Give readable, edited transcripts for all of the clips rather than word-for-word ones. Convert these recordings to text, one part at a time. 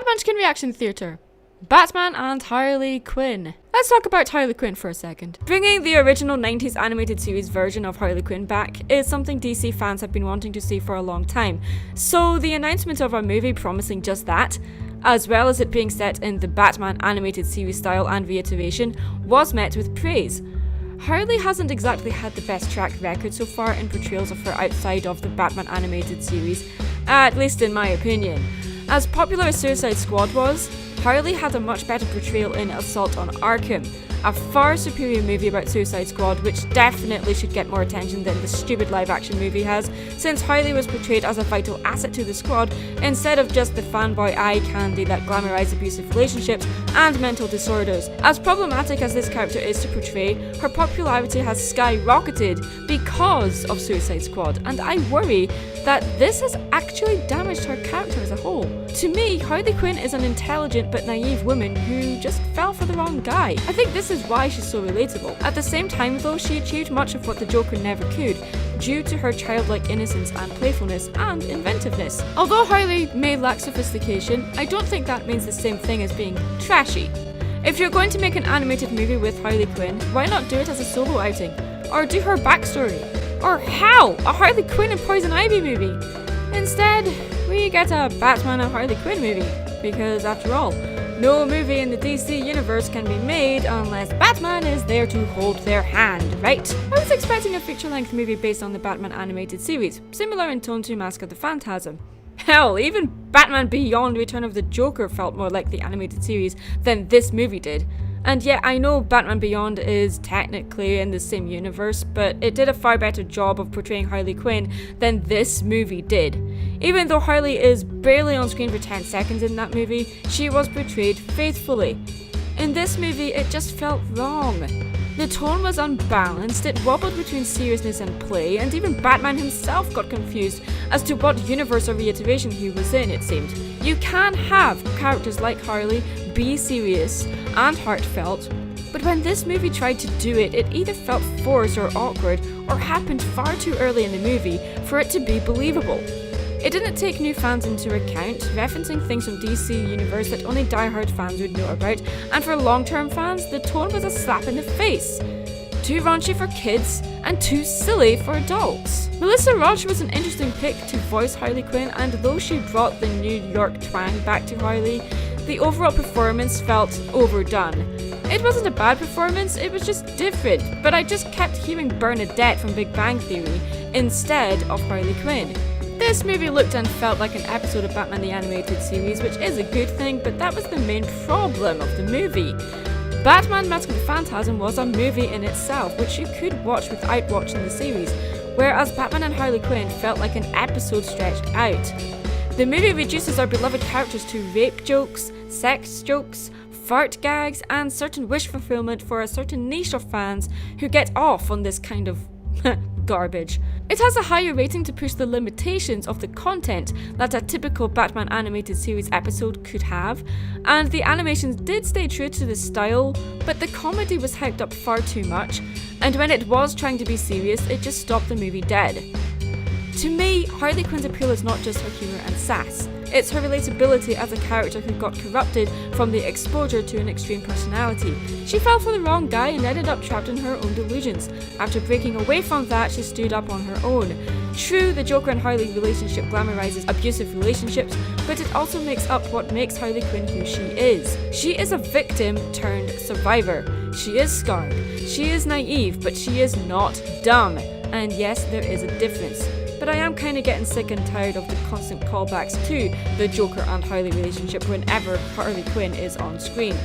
Munchkin Reaction Theatre. Batman and Harley Quinn. Let's talk about Harley Quinn for a second. Bringing the original 90s animated series version of Harley Quinn back is something DC fans have been wanting to see for a long time. So the announcement of a movie promising just that, as well as it being set in the Batman animated series style and reiteration, was met with praise. Harley hasn't exactly had the best track record so far in portrayals of her outside of the Batman animated series, at least in my opinion. As popular as Suicide Squad was, Harley had a much better portrayal in Assault on Arkham, a far superior movie about Suicide Squad which definitely should get more attention than the stupid live-action movie has, since Harley was portrayed as a vital asset to the squad instead of just the fanboy eye candy that glamorized abusive relationships and mental disorders. As problematic as this character is to portray, her popularity has skyrocketed because of Suicide Squad, and I worry that this has actually damaged her character as a whole. To me, Harley Quinn is an intelligent but naive woman who just fell for the wrong guy. I think this is why she's so relatable. At the same time though, she achieved much of what the Joker never could, due to her childlike innocence and playfulness and inventiveness. Although Harley may lack sophistication, I don't think that means the same thing as being trashy. If you're going to make an animated movie with Harley Quinn, why not do it as a solo outing? Or do her backstory? Or hell, a Harley Quinn and Poison Ivy movie! Instead, we get a Batman and Harley Quinn movie, because after all, no movie in the DC universe can be made unless Batman is there to hold their hand, right? I was expecting a feature-length movie based on the Batman animated series, similar in tone to Mask of the Phantasm. Hell, even Batman Beyond Return of the Joker felt more like the animated series than this movie did. And yet, I know Batman Beyond is technically in the same universe, but it did a far better job of portraying Harley Quinn than this movie did. Even though Harley is barely on screen for 10 seconds in that movie, she was portrayed faithfully. In this movie, it just felt wrong. The tone was unbalanced, it wobbled between seriousness and play, and even Batman himself got confused as to what universe or reiteration he was in, it seemed. You can have characters like Harley be serious and heartfelt, but when this movie tried to do it, it either felt forced or awkward, or happened far too early in the movie for it to be believable. It didn't take new fans into account, referencing things from DC Universe that only die-hard fans would know about, and for long-term fans, the tone was a slap in the face. Too raunchy for kids, and too silly for adults. Melissa Roach was an interesting pick to voice Harley Quinn, and though she brought the New York twang back to Harley, the overall performance felt overdone. It wasn't a bad performance, it was just different, but I just kept hearing Bernadette from Big Bang Theory instead of Harley Quinn. This movie looked and felt like an episode of Batman the Animated Series, which is a good thing, but that was the main problem of the movie. Batman Mask of the Phantasm was a movie in itself, which you could watch without watching the series, whereas Batman and Harley Quinn felt like an episode stretched out. The movie reduces our beloved characters to rape jokes, sex jokes, fart gags, and certain wish fulfillment for a certain niche of fans who get off on this kind of garbage. It has a higher rating to push the limitations of the content that a typical Batman animated series episode could have, and the animations did stay true to the style, but the comedy was hyped up far too much, and when it was trying to be serious, it just stopped the movie dead. To me, Harley Quinn's appeal is not just her humour and sass, it's her relatability as a character who got corrupted from the exposure to an extreme personality. She fell for the wrong guy and ended up trapped in her own delusions. After breaking away from that, she stood up on her own. True, the Joker and Harley relationship glamorizes abusive relationships, but it also makes up what makes Harley Quinn who she is. She is a victim turned survivor. She is scarred. She is naive, but she is not dumb. And yes, there is a difference. But I am kinda getting sick and tired of the constant callbacks to the Joker and Harley relationship whenever Harley Quinn is on screen.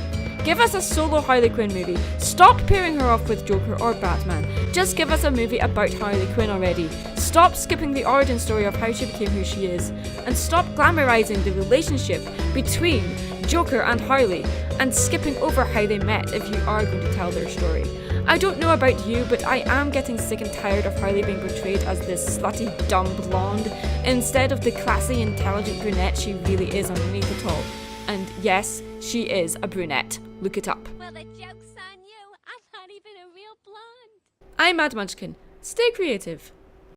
Give us a solo Harley Quinn movie. Stop pairing her off with Joker or Batman. Just give us a movie about Harley Quinn already. Stop skipping the origin story of how she became who she is. And stop glamorizing the relationship between Joker and Harley, and skipping over how they met if you are going to tell their story. I don't know about you, but I am getting sick and tired of Harley being portrayed as this slutty, dumb blonde, instead of the classy, intelligent brunette she really is underneath it all. And yes, she is a brunette. Look it up. Well, the joke's on you. I'm not even a real blonde. I'm Mad Munchkin. Stay creative.